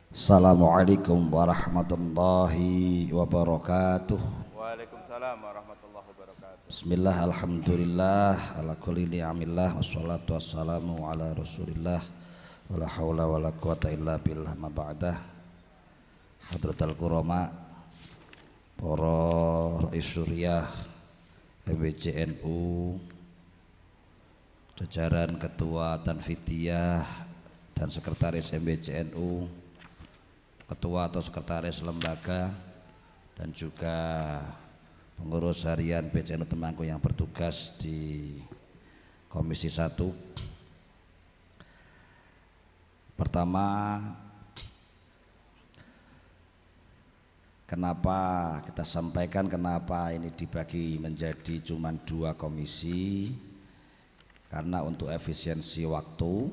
Assalamualaikum warahmatullahi wabarakatuh. Waalaikumsalam warahmatullahi wabarakatuh. Bismillah, alhamdulillah, ala kulli ni'amillah, wassalatu wassalamu ala rasulillah, wala hawla wala quwata illa billah, ma ba'dah. Hadratal kurama, para rais suriah MBCNU, jajaran ketua Tanfidiyah dan sekretaris MBCNU, ketua atau sekretaris lembaga, dan juga pengurus harian PCNU Temanggung yang bertugas di Komisi 1. Pertama, kenapa kita sampaikan kenapa ini dibagi menjadi cuma 2 komisi? Karena untuk efisiensi waktu.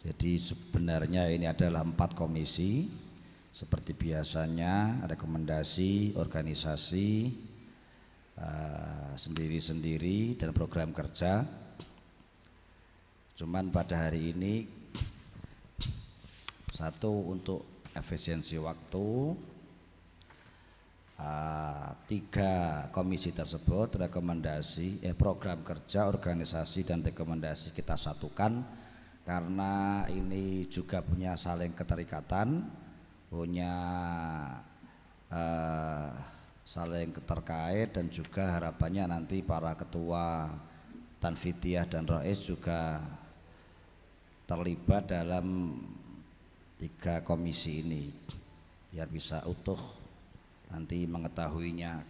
Jadi sebenarnya ini adalah 4 komisi. Seperti biasanya, rekomendasi, organisasi, sendiri-sendiri, dan program kerja. Cuman pada hari ini, satu, untuk efisiensi waktu, 3 komisi tersebut rekomendasi, program kerja, organisasi, dan rekomendasi kita satukan karena ini juga punya saling keterikatan, punya saling terkait, dan juga harapannya nanti para ketua Tanfidiyah dan Rais juga terlibat dalam 3 komisi ini biar bisa utuh nanti mengetahuinya.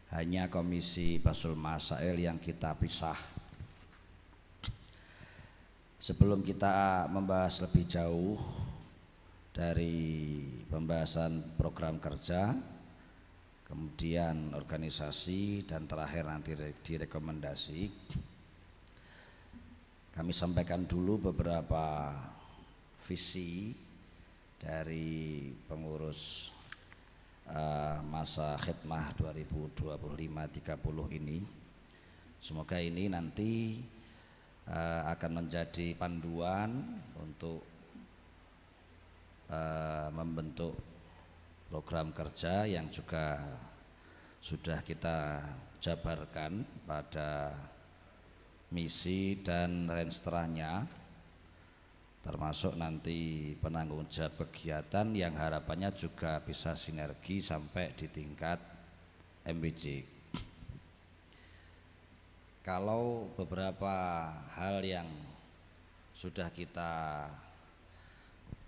Hanya komisi Basul Masail yang kita pisah. Sebelum kita membahas lebih jauh dari pembahasan program kerja, kemudian organisasi, dan terakhir nanti direkomendasi, kami sampaikan dulu beberapa visi dari pengurus masa khidmah 2025-30 ini. Semoga ini nanti akan menjadi panduan untuk membentuk program kerja yang juga sudah kita jabarkan pada misi dan renstranya, termasuk nanti penanggung jawab kegiatan yang harapannya juga bisa sinergi sampai di tingkat MBC. Kalau beberapa hal yang sudah kita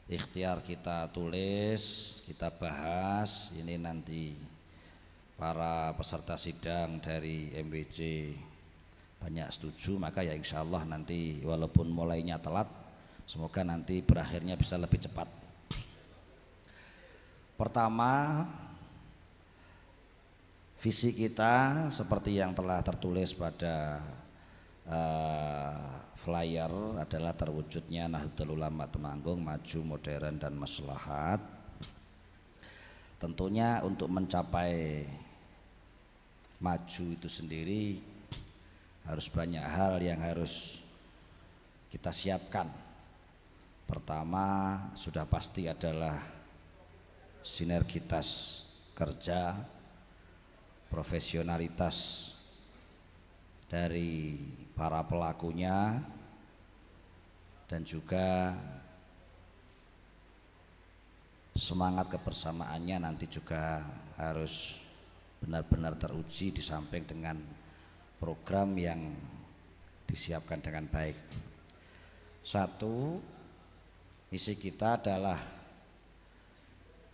ikhtiar, kita tulis, kita bahas, ini nanti para peserta sidang dari MBC banyak setuju, maka ya insya Allah nanti walaupun mulainya telat, semoga nanti berakhirnya bisa lebih cepat. Pertama, visi kita seperti yang telah tertulis pada flyer adalah terwujudnya Nahdlatul Ulama Temanggung maju, modern, dan maslahat. Tentunya untuk mencapai maju itu sendiri harus banyak hal yang harus kita siapkan. Pertama, sudah pasti adalah sinergitas kerja, profesionalitas dari para pelakunya, dan juga semangat kebersamaannya nanti juga harus benar-benar teruji di samping dengan program yang disiapkan dengan baik. 1, misi kita adalah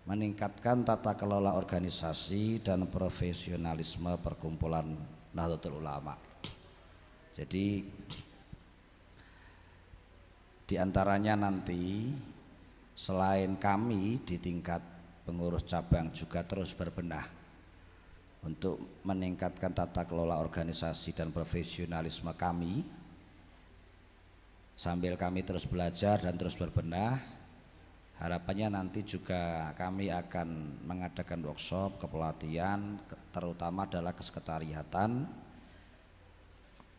meningkatkan tata kelola organisasi dan profesionalisme perkumpulan Nahdlatul Ulama. Jadi diantaranya nanti selain kami di tingkat pengurus cabang juga terus berbenah untuk meningkatkan tata kelola organisasi dan profesionalisme kami, sambil kami terus belajar dan terus berbenah. Harapannya nanti juga kami akan mengadakan workshop kepelatihan, terutama adalah kesekretariatan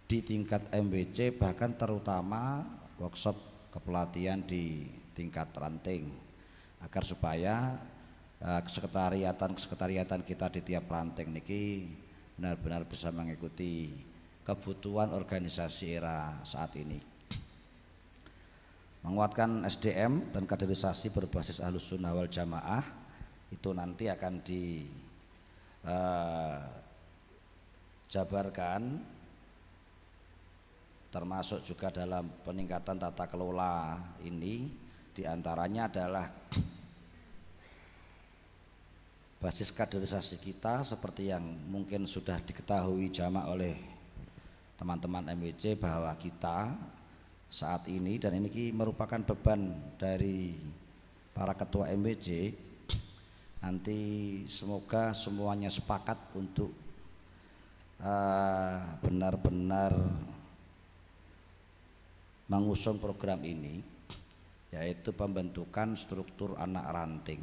di tingkat MBC, bahkan terutama workshop kepelatihan di tingkat ranting. agar supaya sekretariatan kita di tiap ranting niki benar-benar bisa mengikuti kebutuhan organisasi era saat ini. Menguatkan SDM dan kaderisasi berbasis Ahlus Sunnah wal Jamaah itu nanti akan dijabarkan, termasuk juga dalam peningkatan tata kelola ini, diantaranya adalah basis kaderisasi kita seperti yang mungkin sudah diketahui jamak oleh teman-teman MWC bahwa kita saat ini, dan ini merupakan beban dari para ketua MWC, nanti semoga semuanya sepakat untuk benar-benar mengusung program ini, yaitu pembentukan struktur anak ranting.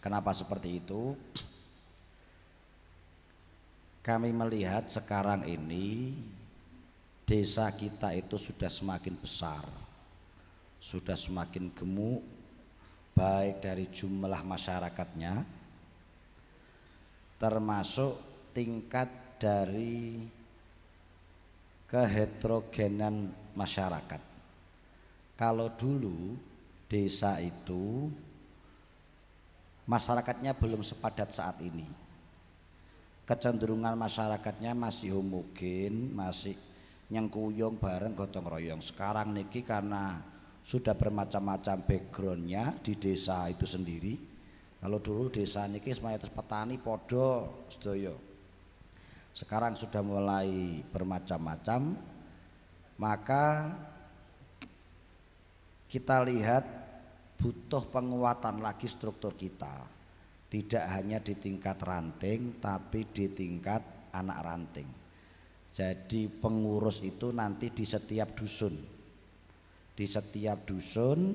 Kenapa seperti itu? Kami melihat sekarang ini desa kita itu sudah semakin besar, sudah semakin gemuk, baik dari jumlah masyarakatnya, termasuk tingkat dari keheterogenan masyarakat. Kalau dulu desa itu masyarakatnya belum sepadat saat ini, kecenderungan masyarakatnya masih homogen, masih nyengkuyung bareng gotong royong. Sekarang niki karena sudah bermacam-macam backgroundnya di desa itu sendiri. Kalau dulu desa niki mayoritas petani podo sedoyo, sekarang sudah mulai bermacam-macam. Maka kita lihat butuh penguatan lagi struktur kita, tidak hanya di tingkat ranting tapi di tingkat anak ranting. Jadi pengurus itu nanti di setiap dusun, di setiap dusun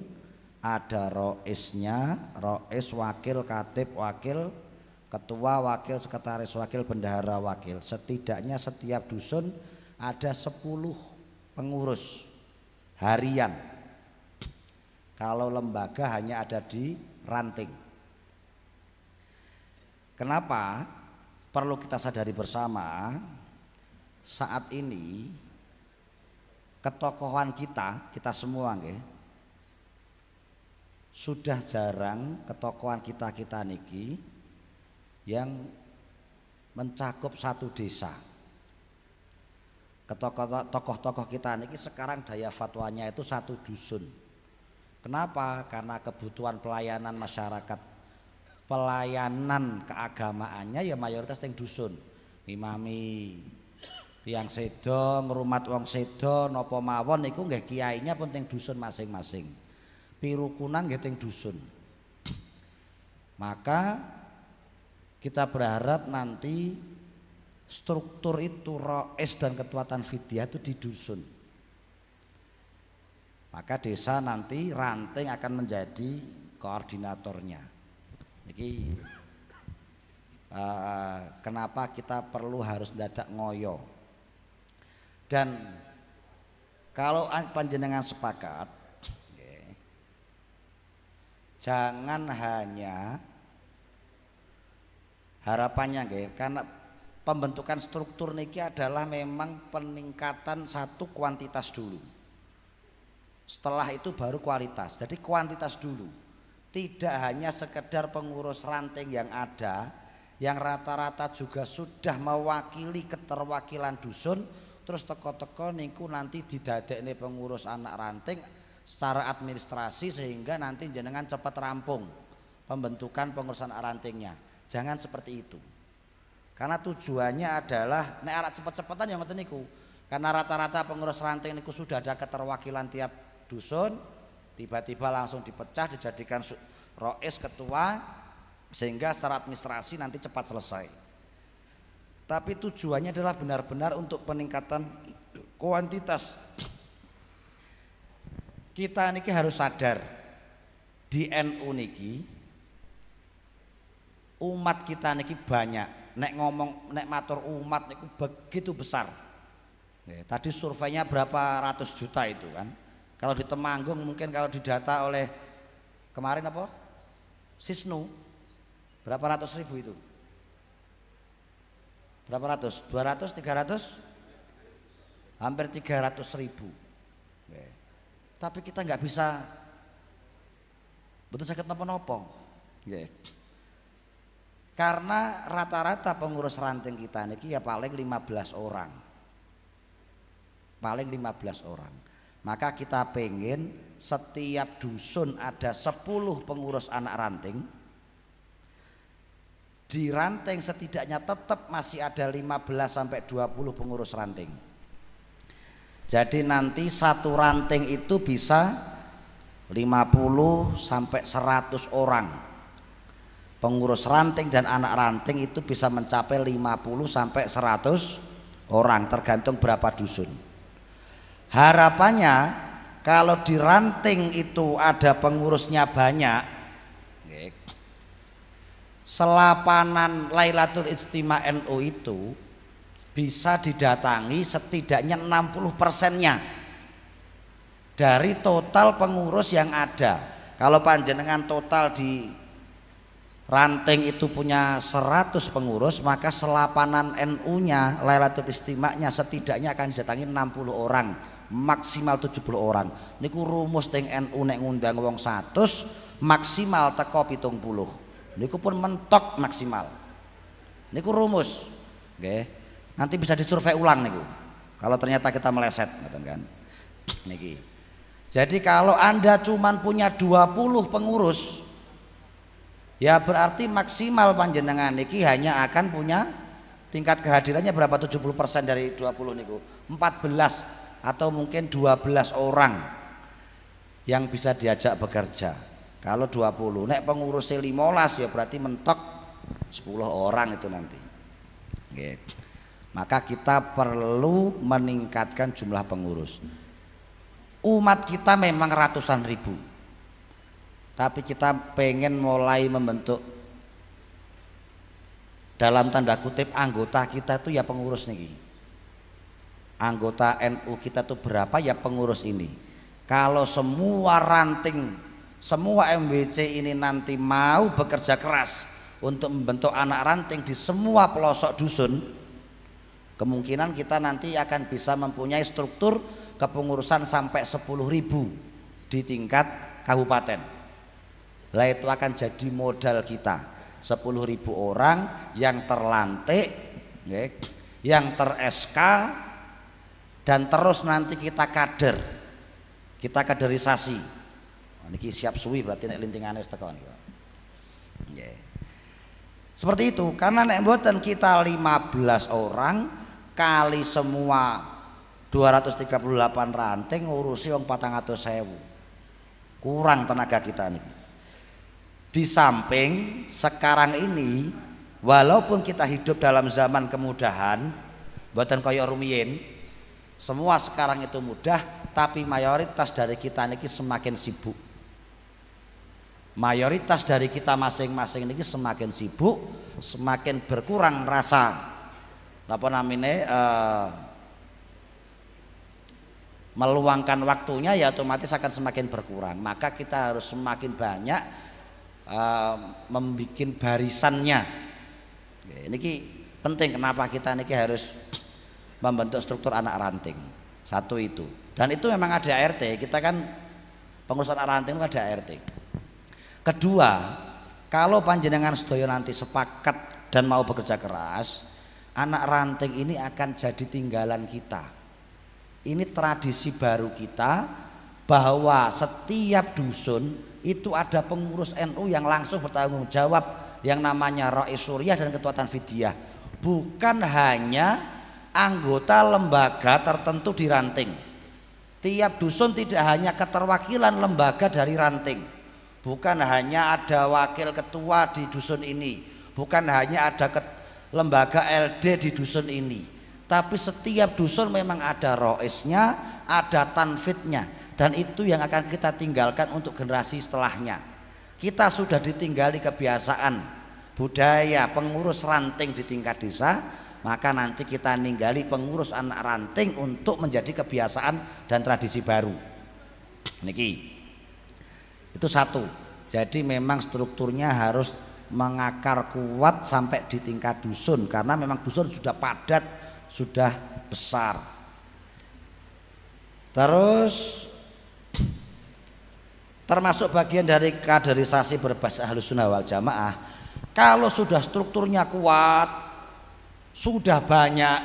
ada roisnya, rois, wakil, katib, wakil, ketua, wakil, sekretaris, wakil, bendahara, wakil. Setidaknya setiap dusun ada 10 pengurus harian. Kalau lembaga hanya ada di ranting. Kenapa? Perlu kita sadari bersama, saat ini ketokohan kita semua nggih, sudah jarang ketokohan kita niki yang mencakup satu desa. Tokoh-tokoh kita niki sekarang daya fatwanya itu satu dusun. Kenapa? Karena kebutuhan pelayanan masyarakat, pelayanan keagamaannya ya mayoritas teng dusun. Imami tiang sedo, ngrumat wong sedo napa mawon niku nggih kiainya pun teng dusun masing-masing. Pirukunan nggih teng dusun. Maka kita berharap nanti struktur itu rois dan ketua tanfidiyah itu di dusun. Maka desa nanti ranting akan menjadi koordinatornya. Jadi kenapa kita perlu harus dadak ngoyo. Dan kalau panjenengan sepakat, jangan hanya harapannya karena pembentukan struktur niki adalah memang peningkatan satu kuantitas dulu. Setelah itu baru kualitas. Jadi kuantitas dulu. Tidak hanya sekedar pengurus ranting yang ada, yang rata-rata juga sudah mewakili keterwakilan dusun, terus teko-teko niku nanti didadekne pengurus anak ranting secara administrasi sehingga nanti jenengan cepat rampung pembentukan pengurusan anak rantingnya. Jangan seperti itu. Karena tujuannya adalah nek arek cepet-cepetan yang ngoten niku. Karena rata-rata pengurus ranting niku sudah ada keterwakilan tiap dusun, tiba-tiba langsung dipecah dijadikan rois ketua sehingga secara administrasi nanti cepat selesai. Tapi tujuannya adalah benar-benar untuk peningkatan kuantitas. Kita niki harus sadar di NU niki umat kita niki banyak. Nek matur umat niku begitu besar. Tadi surveinya berapa ratus juta itu kan. Kalau di Temanggung mungkin kalau didata oleh kemarin apa? Sisnu. Berapa ratus ribu itu? Berapa ratus? 200, 300? Hampir 300 ribu. Tapi kita nggak bisa betul sakit nopo-nopo. Karena rata-rata pengurus ranting kita ini ya paling 15 orang. Paling 15 orang. Maka kita pengen setiap dusun ada 10 pengurus anak ranting. Di ranting setidaknya tetap masih ada 15 sampai 20 pengurus ranting. Jadi nanti satu ranting itu bisa 50 sampai 100 orang. Pengurus ranting dan anak ranting itu bisa mencapai 50 sampai 100 orang tergantung berapa dusun. Harapannya kalau di ranting itu ada pengurusnya banyak, selapanan Lailatul Ijtima NU itu bisa didatangi setidaknya 60%-nya dari total pengurus yang ada. Kalau panjenengan total di ranting itu punya 100 pengurus, maka selapanan NU-nya Lailatul Ijtima-nya setidaknya akan didatangi 60 orang, maksimal 70 orang. Niku rumus teng NU nek ngundang wong 100 maksimal teko 70. Niku pun mentok maksimal. Niku rumus. Nggih. Nanti bisa disurvei ulang niku. Kalau ternyata kita meleset ngoten kan. Niki. Jadi kalau Anda cuman punya 20 pengurus, ya berarti maksimal panjenengan niki hanya akan punya tingkat kehadirannya berapa? 70% dari 20 niku. 14 atau mungkin 12 orang yang bisa diajak bekerja. Kalau 20, nek pengurusnya 15 ya berarti mentok 10 orang itu nanti. Maka kita perlu meningkatkan jumlah pengurus. Umat kita memang ratusan ribu, tapi kita pengen mulai membentuk dalam tanda kutip anggota kita tuh ya pengurus nih. Anggota NU kita tuh berapa ya pengurus ini. Kalau semua ranting, semua MWC ini nanti mau bekerja keras untuk membentuk anak ranting di semua pelosok dusun, kemungkinan kita nanti akan bisa mempunyai struktur kepengurusan sampai 10.000 di tingkat kabupaten. Lah itu akan jadi modal kita, 10.000 orang yang terlantik, yang ter-SK, dan terus nanti kita kaderisasi. Niki siap suwi berarti nek lintingane wis teko niku. Nggih. Seperti itu, karena nek mboten kita 15 orang kali semua 238 ranting ngurusi wong 400.000. Kurang tenaga kita niki. Di samping sekarang ini walaupun kita hidup dalam zaman kemudahan, mboten kaya rumiyin, semua sekarang itu mudah, tapi mayoritas dari kita niki semakin sibuk. Mayoritas dari kita masing-masing ini semakin sibuk, semakin berkurang rasa apa namanya meluangkan waktunya, ya otomatis akan semakin berkurang. Maka kita harus semakin banyak membuat barisannya. Ini penting kenapa kita niki harus membentuk struktur anak ranting. Satu itu, dan itu memang ada ART. Kita kan pengurus anak ranting itu ada ART. Kedua, kalau panjenengan sedaya nanti sepakat dan mau bekerja keras, anak ranting ini akan jadi tinggalan kita. Ini tradisi baru kita bahwa setiap dusun itu ada pengurus NU yang langsung bertanggung jawab yang namanya Rais Suriah dan Ketua Tanfidiyah. Bukan hanya anggota lembaga tertentu di ranting. Tiap dusun tidak hanya keterwakilan lembaga dari ranting. Bukan hanya ada wakil ketua di dusun ini, bukan hanya ada lembaga LD di dusun ini, tapi setiap dusun memang ada roisnya, ada tanfidnya, dan itu yang akan kita tinggalkan untuk generasi setelahnya. Kita sudah ditinggali kebiasaan budaya pengurus ranting di tingkat desa, maka nanti kita ninggali pengurus anak ranting untuk menjadi kebiasaan dan tradisi baru. Niki. Itu satu. Jadi memang strukturnya harus mengakar kuat sampai di tingkat dusun, karena memang dusun sudah padat, sudah besar. Terus termasuk bagian dari kaderisasi berbasis Ahlus Sunnah wal Jamaah, kalau sudah strukturnya kuat, sudah banyak,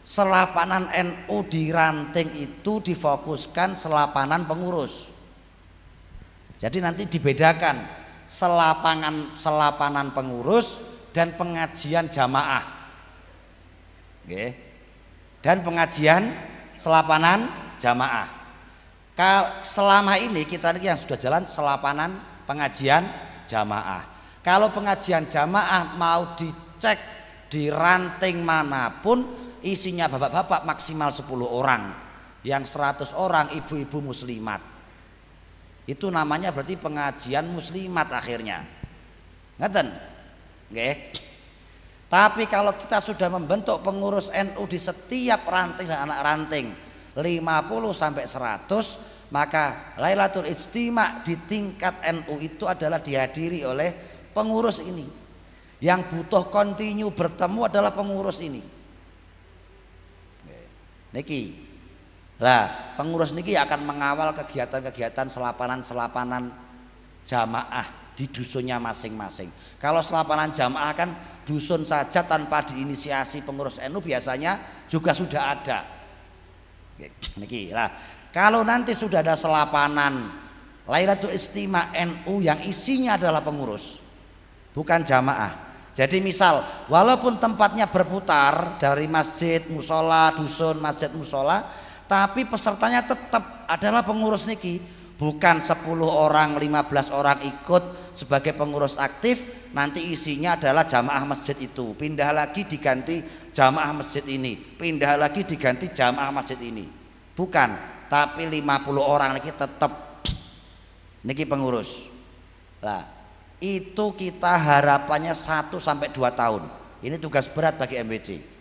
selapanan NU di ranting itu difokuskan selapanan pengurus. Jadi nanti dibedakan selapanan pengurus dan pengajian jamaah, dan pengajian selapanan jamaah. Selama ini kita yang sudah jalan selapanan pengajian jamaah. Kalau pengajian jamaah mau dicek di ranting manapun, isinya bapak-bapak maksimal 10 orang, yang 100 orang ibu-ibu muslimat. Itu namanya berarti pengajian muslimat akhirnya. Ngeten? Nggih. Tapi kalau kita sudah membentuk pengurus NU di setiap ranting dan anak ranting 50 sampai 100, maka Lailatul Ijtima di tingkat NU itu adalah dihadiri oleh pengurus ini. Yang butuh kontinu bertemu adalah pengurus ini. Niki. Lah, pengurus niki akan mengawal kegiatan-kegiatan selapanan jamaah di dusunnya masing-masing. Kalau selapanan jamaah kan dusun saja tanpa diinisiasi pengurus NU biasanya juga sudah ada. Niki. Lah, kalau nanti sudah ada selapanan Lailatul Ijtima NU yang isinya adalah pengurus, bukan jamaah. Jadi misal walaupun tempatnya berputar dari masjid, musola, dusun, masjid, musola, tapi pesertanya tetap adalah pengurus niki, bukan 10 orang, 15 orang ikut sebagai pengurus aktif, nanti isinya adalah jamaah masjid itu, pindah lagi diganti jamaah masjid ini, pindah lagi diganti jamaah masjid ini. Bukan, tapi 50 orang niki tetap niki pengurus. Lah, itu kita harapannya 1 sampai 2 tahun. Ini tugas berat bagi MWC.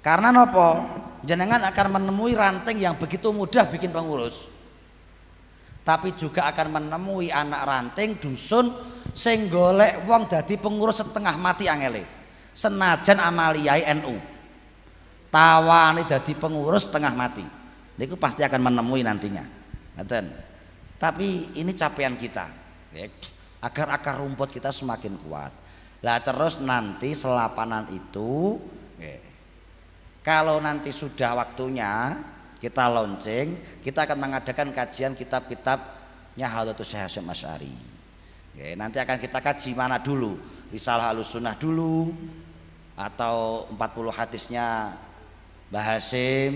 Karena nopo, jenengan akan menemui ranting yang begitu mudah bikin pengurus, tapi juga akan menemui anak ranting dusun sing golek wong dadi pengurus setengah mati angele, senajan amaliyai NU tawani dadi pengurus setengah mati. Niku pasti akan menemui nantinya, ngeten. Tapi ini capaian kita, agar akar rumput kita semakin kuat. Lah terus nanti selapanan itu, kalau nanti sudah waktunya kita launching, kita akan mengadakan kajian kitab-kitabnya Hadratus Syekh Hasyim Asy'ari. Nanti akan kita kaji mana dulu, Risalah Ahlus Sunnah dulu, atau 40 hadisnya Mbah Hasyim.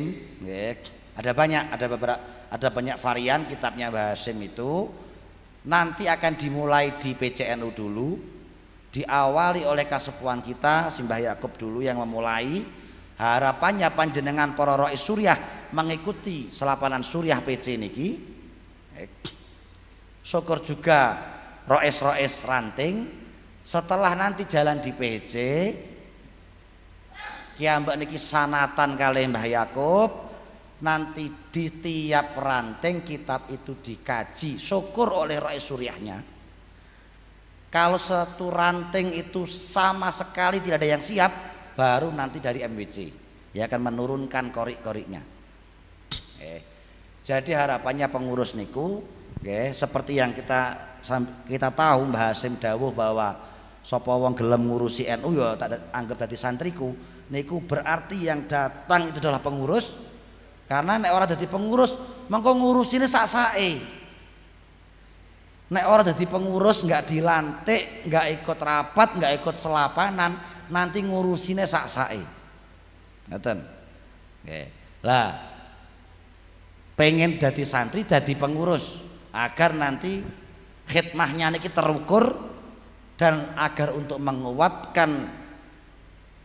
Ada banyak varian kitabnya Mbah Hasyim itu. Nanti akan dimulai di PCNU dulu, diawali oleh kasepuhan kita Simbah Yakub dulu yang memulai. Harapannya panjenengan para rois suriah mengikuti selapanan suriah PC niki. Syukur juga rois ranting. Setelah nanti jalan di PC, kiambak niki sanatan kali Mbah Yakub, nanti di tiap ranting kitab itu dikaji, syukur oleh rois suriahnya. Kalau satu ranting itu sama sekali tidak ada yang siap, baru nanti dari MWC ya akan menurunkan korik-koriknya. Jadi harapannya pengurus niku, seperti yang kita tahu Mbah Hasyim dawuh bahwa sapa wong gelem ngurusi NU ya tak anggap dadi santriku. Niku berarti yang datang itu adalah pengurus, karena nek ora dadi pengurus mengko ngurusine sak-sake. Nek ora dadi pengurus nggak dilantik, nggak ikut rapat, nggak ikut selapanan, nanti ngurusinnya sak-sake. Ngeten. Nggih. Lah pengen dadi santri, dadi pengurus agar nanti khidmahnya niki terukur dan agar untuk menguatkan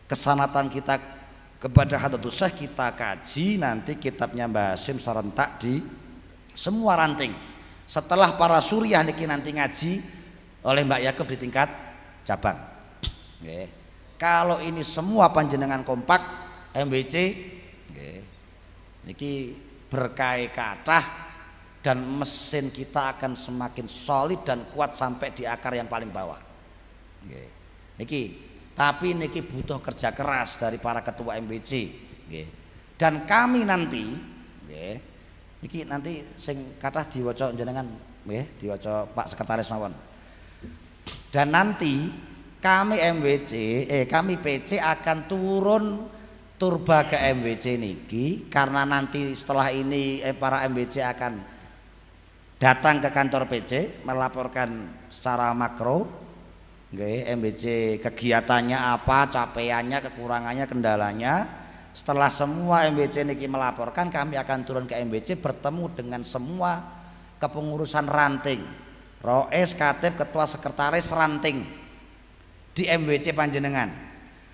kesanatan kita kepada Hadratus Syekh kita kaji nanti kitabnya Mbah Hasyim serentak di semua ranting. Setelah para suriah niki nanti ngaji oleh Mbak Yakub di tingkat cabang. Nggih. Kalau ini semua panjenengan kompak MWC, niki berkah kathah dan mesin kita akan semakin solid dan kuat sampai di akar yang paling bawah. Niki, tapi niki butuh kerja keras dari para ketua MBC. Dan kami nanti, niki nanti sing kathah diwaca jenengan, diwaca Pak Sekretaris mawon. Dan nanti kami kami PC akan turun turba ke MBC niki, karena nanti setelah ini para MBC akan datang ke kantor PC melaporkan secara makro, MBC kegiatannya apa, capaiannya, kekurangannya, kendalanya. Setelah semua MBC niki melaporkan, kami akan turun ke MBC bertemu dengan semua kepengurusan ranting, Roes, Katib, Ketua Sekretaris ranting di MBC panjenengan,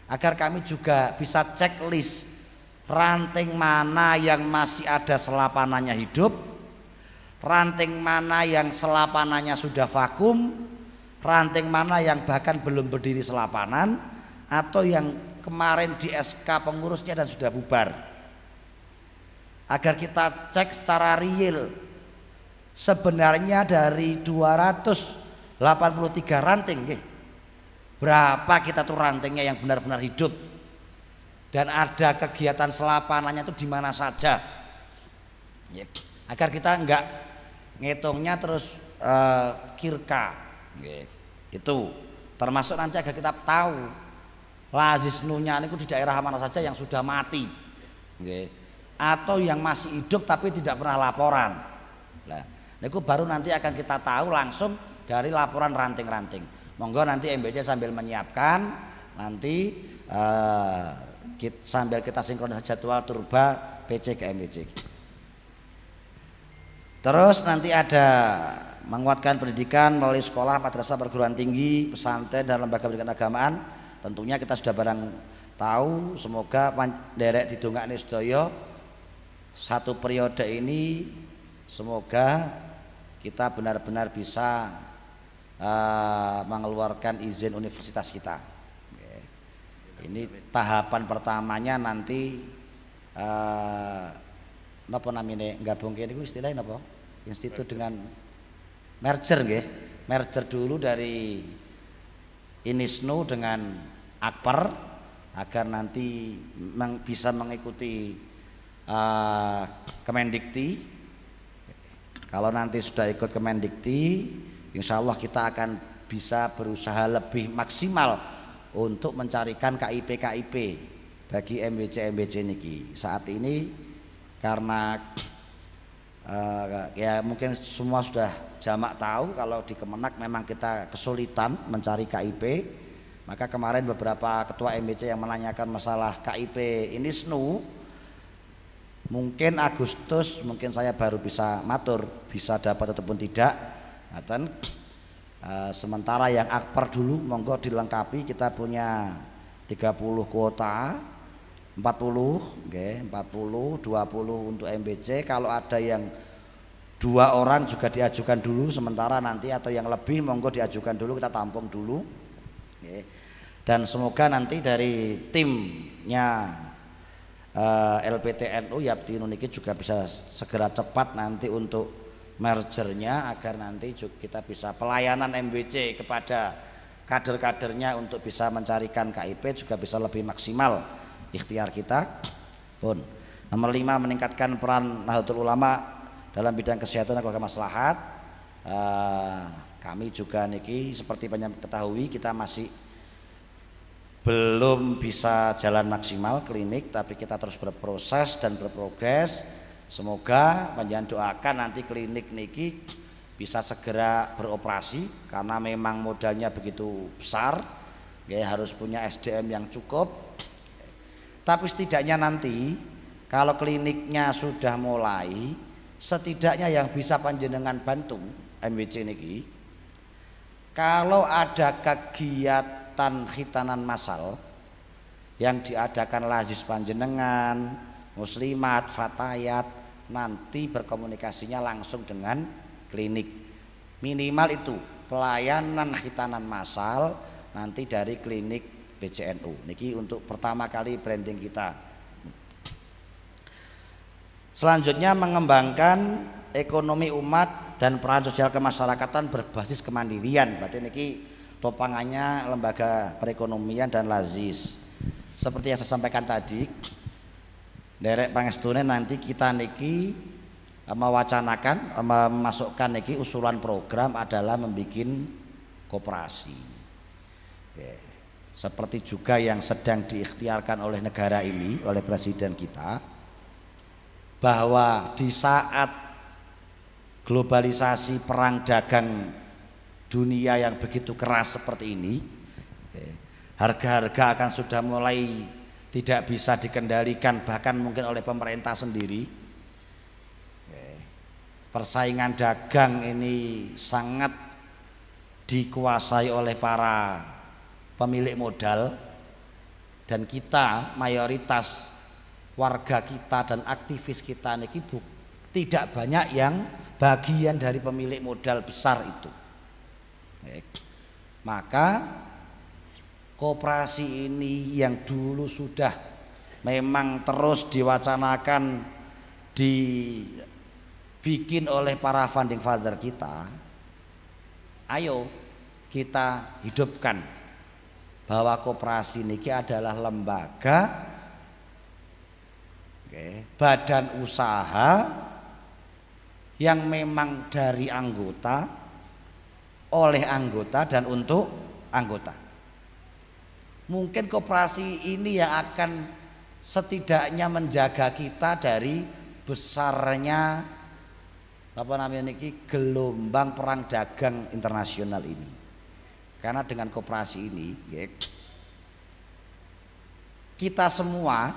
agar kami juga bisa checklist ranting mana yang masih ada selapanannya hidup, ranting mana yang selapanannya sudah vakum, ranting mana yang bahkan belum berdiri selapanan, atau yang kemarin di SK pengurusnya dan sudah bubar, agar kita cek secara real. Sebenarnya dari 283 ranting, berapa kita tuh rantingnya yang benar-benar hidup dan ada kegiatan selapanannya itu di mana saja, agar kita enggak ngitungnya terus kirka. Itu termasuk nanti agar kita tahu lazisnunya itu di daerah mana saja yang sudah mati, atau yang masih hidup tapi tidak pernah laporan. Itu baru nanti akan kita tahu langsung dari laporan ranting-ranting. Monggo nanti MBC sambil menyiapkan, nanti sambil kita sinkronisasi jadwal turba PC ke MBC. Terus nanti ada menguatkan pendidikan melalui sekolah, madrasah, perguruan tinggi, pesantren dan lembaga pendidikan agamaan. Tentunya kita sudah barang tahu, semoga derek didongakne sedaya satu periode ini, semoga kita benar-benar bisa mengeluarkan izin universitas kita. Ini tahapan pertamanya nanti napa namine gabungke niku istilahnya napa? Institut dengan merger nggih. Merger dulu dari Inisnu dengan Akper agar nanti bisa mengikuti Kemendikti. Kalau nanti sudah ikut Kemendikti, insya Allah kita akan bisa berusaha lebih maksimal untuk mencarikan KIP bagi MBC niki. Saat ini karena ya mungkin semua sudah jamak tahu kalau di Kemenak memang kita kesulitan mencari KIP. Maka kemarin beberapa ketua MBC yang menanyakan masalah KIP Inisnu, mungkin Agustus mungkin saya baru bisa matur bisa dapat ataupun tidak. Sementara yang Akper dulu monggo dilengkapi, kita punya 30 kuota, 40 20 untuk MBC. Kalau ada yang 2 orang juga diajukan dulu sementara nanti, atau yang lebih monggo diajukan dulu, kita tampung dulu. Dan semoga nanti dari timnya LPTNU Yaptinu niki juga bisa segera cepat nanti untuk mergernya, agar nanti kita bisa pelayanan MBC kepada kader-kadernya untuk bisa mencarikan KIP juga bisa lebih maksimal ikhtiar kita pun. Nomor 5, meningkatkan peran Nahdlatul Ulama dalam bidang kesehatan dan keluarga maslahat. Kami juga niki seperti banyak ketahui kita masih belum bisa jalan maksimal klinik, tapi kita terus berproses dan berprogres. Semoga panjenengan doakan nanti klinik niki bisa segera beroperasi, karena memang modalnya begitu besar, harus punya SDM yang cukup. Tapi setidaknya nanti kalau kliniknya sudah mulai, setidaknya yang bisa panjenengan bantu MWC niki, kalau ada kegiatan khitanan massal yang diadakan lazis panjenengan, muslimat, fatayat, nanti berkomunikasinya langsung dengan klinik. Minimal itu pelayanan khitanan massal nanti dari klinik BCNU. Niki untuk pertama kali branding kita. Selanjutnya mengembangkan ekonomi umat dan peran sosial kemasyarakatan berbasis kemandirian. Berarti niki topangannya lembaga perekonomian dan lazis. Seperti yang saya sampaikan tadi, derek pangestune nanti kita niki mewacanakan, memasukkan niki usulan program adalah membuat koperasi. Oke. Seperti juga yang sedang diikhtiarkan oleh negara ini, oleh presiden kita, bahwa di saat globalisasi perang dagang dunia yang begitu keras seperti ini, harga-harga akan sudah mulai tidak bisa dikendalikan bahkan mungkin oleh pemerintah sendiri. Persaingan dagang ini sangat dikuasai oleh para pemilik modal, dan kita mayoritas warga kita dan aktivis kita niki tidak banyak yang bagian dari pemilik modal besar itu. Maka koperasi ini yang dulu sudah memang terus diwacanakan, dibikin oleh para funding father kita, ayo kita hidupkan bahwa koperasi niki adalah lembaga, badan usaha yang memang dari anggota, oleh anggota dan untuk anggota. Mungkin koperasi ini yang akan setidaknya menjaga kita dari besarnya gelombang perang dagang internasional ini. Karena dengan koperasi ini kita semua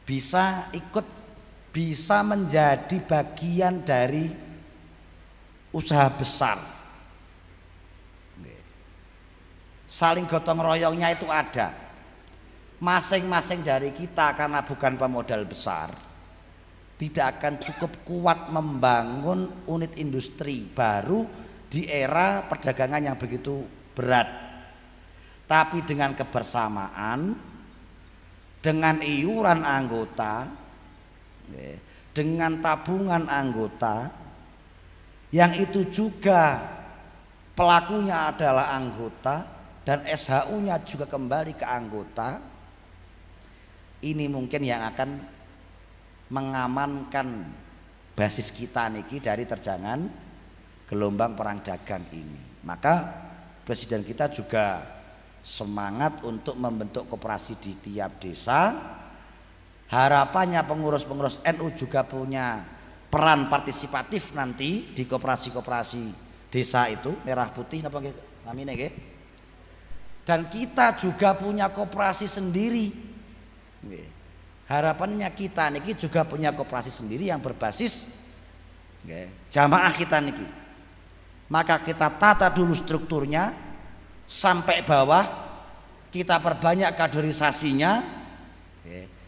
bisa ikut, bisa menjadi bagian dari usaha besar. Saling gotong royongnya itu ada. Masing-masing dari kita karena bukan pemodal besar tidak akan cukup kuat membangun unit industri baru di era perdagangan yang begitu berat. Tapi dengan kebersamaan, dengan iuran anggota, dengan tabungan anggota, yang itu juga pelakunya adalah anggota dan SHU-nya juga kembali ke anggota, ini mungkin yang akan mengamankan basis kita niki dari terjangan gelombang perang dagang ini. Maka presiden kita juga semangat untuk membentuk koperasi di tiap desa. Harapannya pengurus-pengurus NU juga punya peran partisipatif nanti di koperasi-koperasi desa itu, merah putih apa namanya nggih. Dan kita juga punya koperasi sendiri. Harapannya kita niki juga punya koperasi sendiri yang berbasis jamaah kita niki. Maka kita tata dulu strukturnya sampai bawah, kita perbanyak kaderisasinya,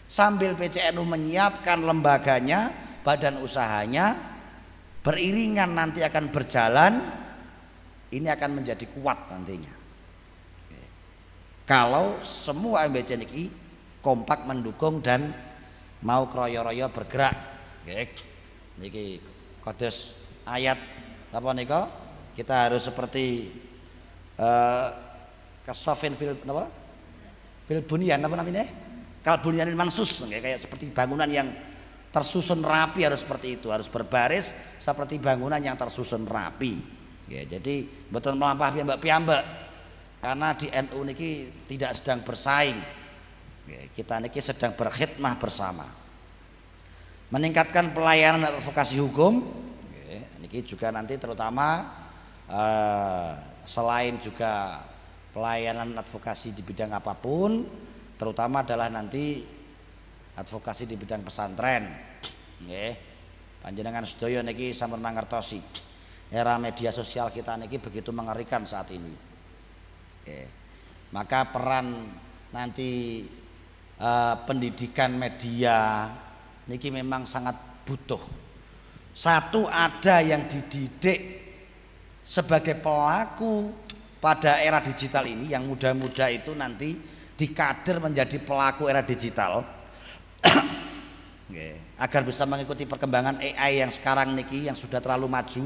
sambil PCNU menyiapkan lembaganya, badan usahanya, beriringan nanti akan berjalan. Ini akan menjadi kuat nantinya kalau semua MBC niki kompak mendukung dan mau kroyo-royo bergerak. Niki kodes ayat apa nika? Kita harus seperti kasofin fil apa? Fil bunyan apa namanya? Kal bunyanin mansus, kayak seperti bangunan yang tersusun rapi, harus seperti itu, harus berbaris seperti bangunan yang tersusun rapi. Jadi betul melampah piyambak. Karena di NU niki tidak sedang bersaing. Kita niki sedang berkhidmah bersama. Meningkatkan pelayanan advokasi hukum. Niki juga nanti terutama selain juga pelayanan advokasi di bidang apapun, terutama adalah nanti advokasi di bidang pesantren. Panjenengan sedaya niki sampun mangertosi era media sosial kita niki begitu mengerikan saat ini. Maka peran nanti pendidikan media niki memang sangat butuh. Satu, ada yang dididik sebagai pelaku pada era digital ini, yang muda-muda itu nanti dikader menjadi pelaku era digital. agar bisa mengikuti perkembangan AI yang sekarang niki yang sudah terlalu maju.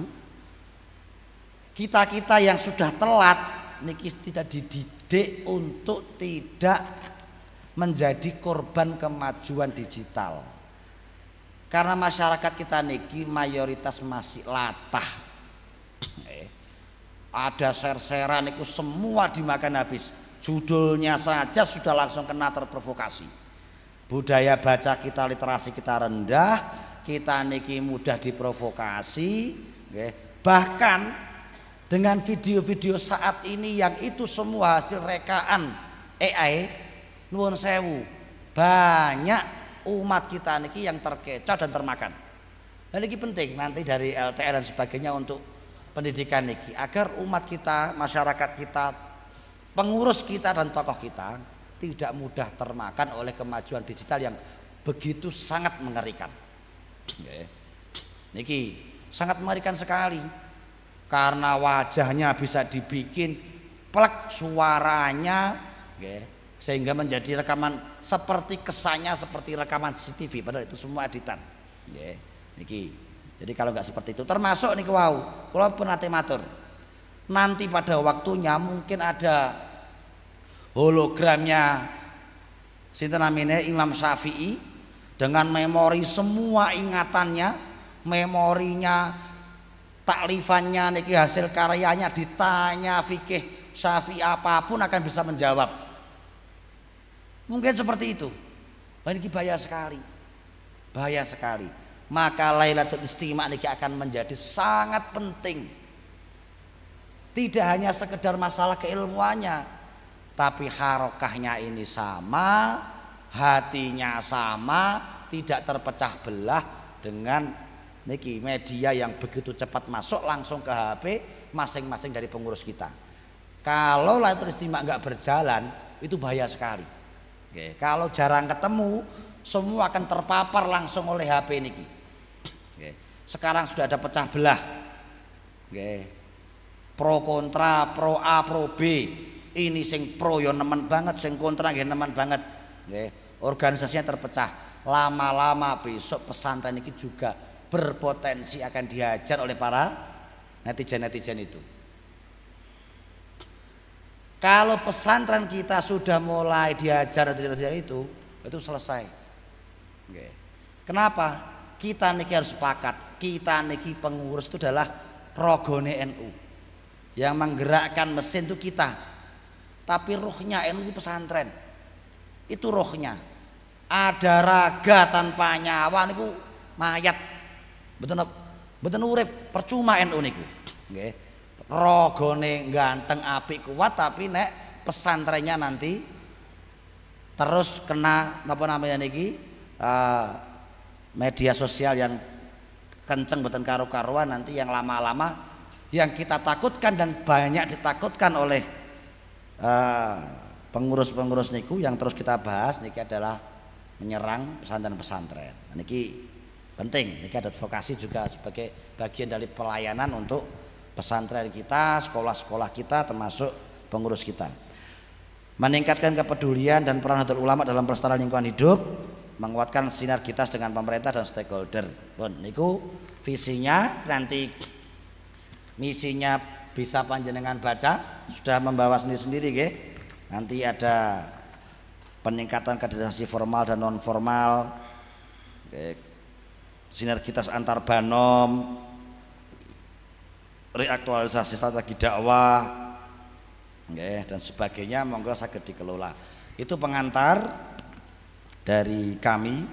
Kita yang sudah telat niki tidak dididik untuk tidak menjadi korban kemajuan digital. Karena masyarakat kita niki mayoritas masih latah. Ada share-sharean itu semua dimakan habis. Judulnya saja sudah langsung kena terprovokasi. Budaya baca kita, literasi kita rendah, kita niki mudah diprovokasi. Bahkan dengan video-video saat ini yang itu semua hasil rekaan AI, nuwun sewu, banyak umat kita niki yang terkecoh dan termakan. Dan ini penting nanti dari LTR dan sebagainya untuk pendidikan niki agar umat kita, masyarakat kita, pengurus kita dan tokoh kita tidak mudah termakan oleh kemajuan digital yang begitu sangat mengerikan. Niki sangat mengerikan sekali karena wajahnya bisa dibikin plek suaranya, sehingga menjadi rekaman seperti kesannya seperti rekaman CCTV, padahal itu semua editan. Niki. Jadi kalau nggak seperti itu, termasuk nih wow, kalau pun nate matur, nanti pada waktunya mungkin ada hologramnya sinten namine Imam Syafi'i dengan memori semua ingatannya, memorinya, taklifannya, niki hasil karyanya, ditanya fikih Syafi'i apapun akan bisa menjawab. Mungkin seperti itu. Ini bahaya sekali, bahaya sekali. Maka Lailatul Istimewa niki akan menjadi sangat penting. Tidak hanya sekedar masalah keilmuannya, tapi harokahnya ini sama, hatinya sama, tidak terpecah belah dengan niki media yang begitu cepat masuk langsung ke HP masing-masing dari pengurus kita. Kalau Lailatul Istimewa nggak berjalan, itu bahaya sekali. Kalau jarang ketemu, semua akan terpapar langsung oleh HP niki. Sekarang sudah ada pecah belah, pro kontra, pro A, pro B. Ini sing pro yo nemen banget, sing kontra nggih nemen banget. Organisasinya terpecah. Lama-lama besok pesantren ini juga berpotensi akan dihajar oleh para netizen-netizen itu. Kalau pesantren kita sudah mulai dihajar netizen itu selesai. Kenapa? Kita niki harus sepakat, kita niki pengurus itu adalah rogone NU. Yang menggerakkan mesin itu kita. Tapi ruhnya NU itu pesantren. Itu ruhnya. Ada raga tanpa nyawa niku mayat. Mboten urip, percuma NU niku. Nggih. Rogone ganteng apik kuat tapi nek pesantrennya nanti terus kena apa namanya niki media sosial yang kenceng boten karu-karuan, nanti yang lama-lama yang kita takutkan dan banyak ditakutkan oleh pengurus-pengurus niku yang terus kita bahas niki adalah menyerang pesantren-pesantren. Niki penting, niki ada advokasi juga sebagai bagian dari pelayanan untuk pesantren kita, sekolah-sekolah kita termasuk pengurus kita. Meningkatkan kepedulian dan peran Nahdlatul Ulama dalam pelestarian lingkungan hidup, menguatkan sinergitas dengan pemerintah dan stakeholder. Bon, niku visinya, nanti misinya bisa panjenengan baca, sudah membawa sendiri-sendiri nggih. Nanti ada peningkatan kaderisasi formal dan non formal, sinergitas antar banom, reaktualisasi strategi dakwah, dan sebagainya. Monggo saged dikelola. Itu pengantar dari kami.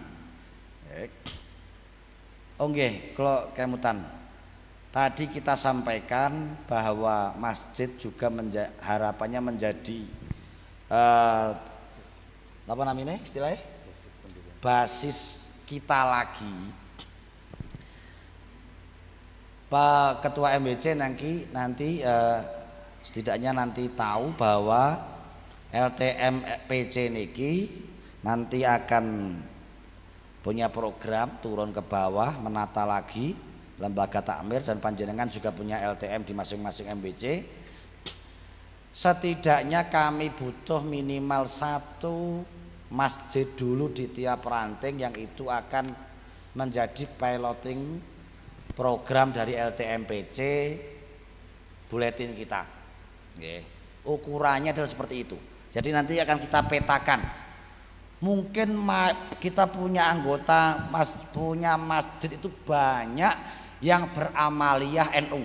Kalau kemutan tadi kita sampaikan bahwa masjid juga harapannya menjadi apa namanya istilahnya basis kita lagi. Pak Ketua MBC nanti setidaknya nanti tahu bahwa LTMPC niki nanti akan punya program turun ke bawah menata lagi lembaga takmir, dan panjenengan juga punya LTM di masing-masing MBC. Setidaknya kami butuh minimal 1 masjid dulu di tiap ranting yang itu akan menjadi piloting program dari LTMPC buletin kita. Ukurannya adalah seperti itu. Jadi nanti akan kita petakan. Mungkin kita punya anggota punya masjid itu banyak yang beramaliyah NU.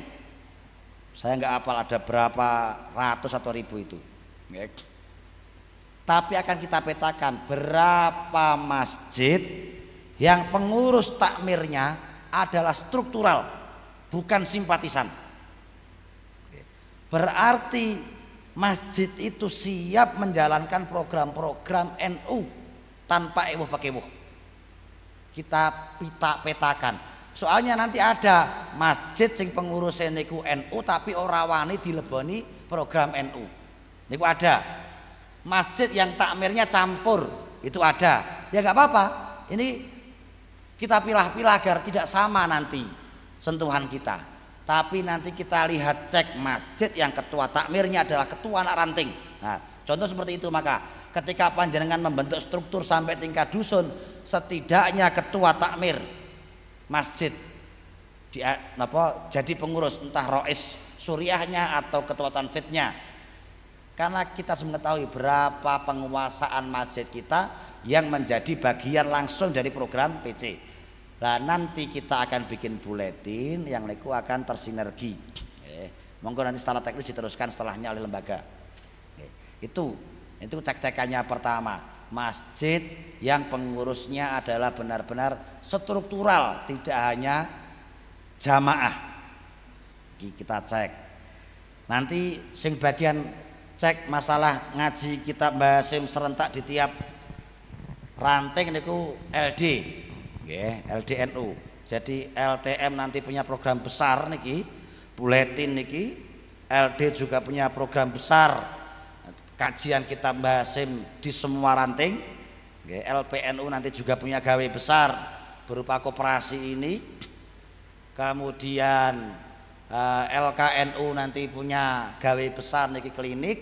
Saya nggak hafal ada berapa ratus atau ribu itu. Tapi akan kita petakan berapa masjid yang pengurus takmirnya adalah struktural, bukan simpatisan. Berarti masjid itu siap menjalankan program-program NU tanpa ewoh pakewuh. Kita petakan. Soalnya nanti ada masjid sing pengurusnya niku NU tapi ora wani dileboni program NU. Niku ada. Masjid yang takmirnya campur itu ada. Ya nggak apa-apa. Ini kita pilah-pilah agar tidak sama nanti sentuhan kita. Tapi nanti kita lihat cek masjid yang ketua takmirnya adalah ketua anak ranting. Nah, contoh seperti itu. Maka ketika panjenengan membentuk struktur sampai tingkat dusun, setidaknya ketua takmir masjid jadi pengurus entah rois suriahnya atau ketua tanfidnya. Karena kita mengetahui berapa penguasaan masjid kita yang menjadi bagian langsung dari program PC. Nah nanti kita akan bikin buletin yang niku akan tersinergi. Monggo nanti secara teknis diteruskan setelahnya oleh lembaga. Itu cek-cekannya pertama. Masjid yang pengurusnya adalah benar-benar struktural, tidak hanya jamaah. Kita cek. Nanti sing bagian cek masalah ngaji kitab bahasim serentak di tiap ranting niku LD. LDNU. Jadi LTM nanti punya program besar niki, buletin niki, LD juga punya program besar kajian kitab bahasim di semua ranting. LPNU nanti juga punya gawe besar berupa koperasi ini. Kemudian LKNU nanti punya gawe besar niki klinik.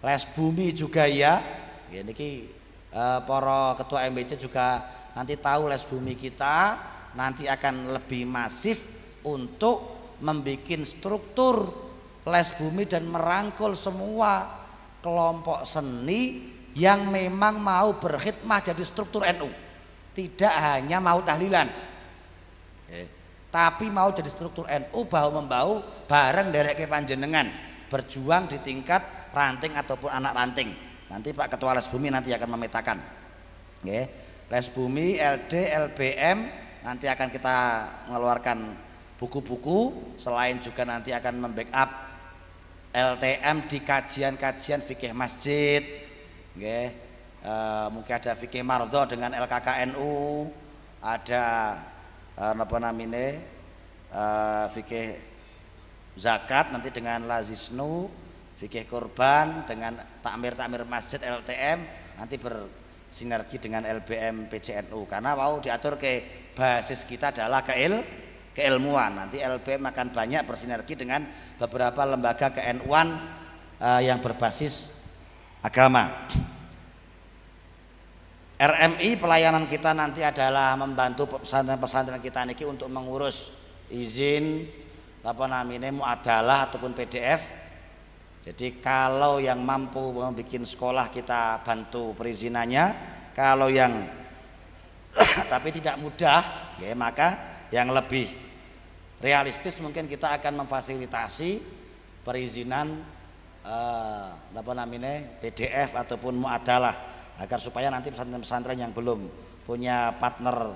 Les bumi juga ya. Niki para ketua MBC juga nanti tahu les bumi kita nanti akan lebih masif untuk membuat struktur les bumi dan merangkul semua kelompok seni yang memang mau berkhidmah jadi struktur NU. Tidak hanya mau tahlilan, tapi mau jadi struktur NU bahu membahu bareng derek ke panjenengan berjuang di tingkat ranting ataupun anak ranting. Nanti Pak Ketua Les Bumi nanti akan memetakan. Les Bumi, LD, LBM nanti akan kita mengeluarkan buku-buku, selain juga nanti akan membackup LTM di kajian-kajian fikih masjid. Mungkin ada fikih mardho dengan LKKNU, ada fikih zakat nanti dengan Lazisnu, fikih kurban dengan takmir masjid LTM nanti bersinergi dengan LBM PCNU karena mau diatur ke basis kita adalah keilmuan. Nanti LBM akan banyak bersinergi dengan beberapa lembaga ke-NU-an yang berbasis agama. RMI pelayanan kita nanti adalah membantu pesantren-pesantren kita niki untuk mengurus izin muadalah ataupun PDF. Jadi kalau yang mampu membuat sekolah kita bantu perizinannya, kalau yang tapi tidak mudah, maka yang lebih realistis mungkin kita akan memfasilitasi perizinan PDF ataupun muadalah agar supaya nanti pesantren-pesantren yang belum punya partner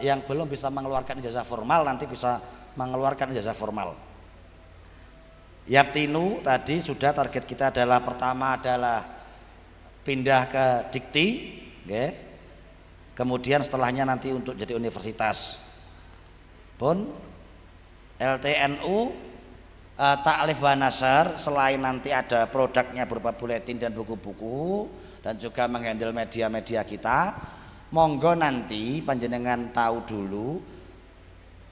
yang belum bisa mengeluarkan ijazah formal nanti bisa mengeluarkan ijazah formal. Yaptinu tadi sudah target kita adalah pertama adalah pindah ke Dikti, kemudian setelahnya nanti untuk jadi universitas. Pun LTNU Ta'lif wa Nasar selain nanti ada produknya berupa buletin dan buku-buku dan juga menghandle media-media kita, monggo nanti panjenengan tahu dulu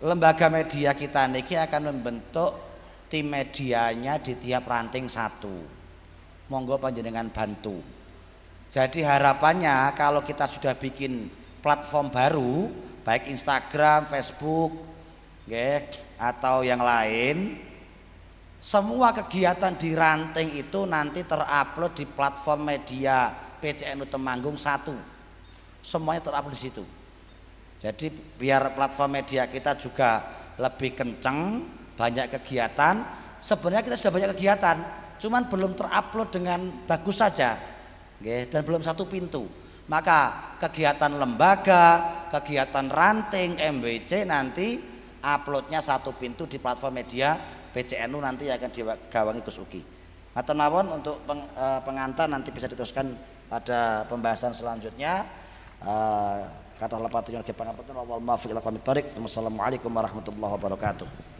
lembaga media kita niki akan membentuk tim medianya di tiap ranting satu. Monggo panjenengan bantu. Jadi harapannya kalau kita sudah bikin platform baru, baik Instagram, Facebook, atau yang lain, semua kegiatan di ranting itu nanti terupload di platform media PCNU Temanggung 1. Semuanya terupload di situ. Jadi biar platform media kita juga lebih kenceng, banyak kegiatan. Sebenarnya kita sudah banyak kegiatan, cuman belum terupload dengan bagus saja, dan belum satu pintu. Maka kegiatan lembaga, kegiatan ranting MWC nanti uploadnya satu pintu di platform media PCNU nanti akan digawangi Gus Uki. Matur nuwun untuk pengantar nanti bisa diteruskan pada pembahasan selanjutnya. Kata lepat yang kepangapunten wal muwaffiq ila aqwamit thoriq. Wassalamualaikum warahmatullahi wabarakatuh.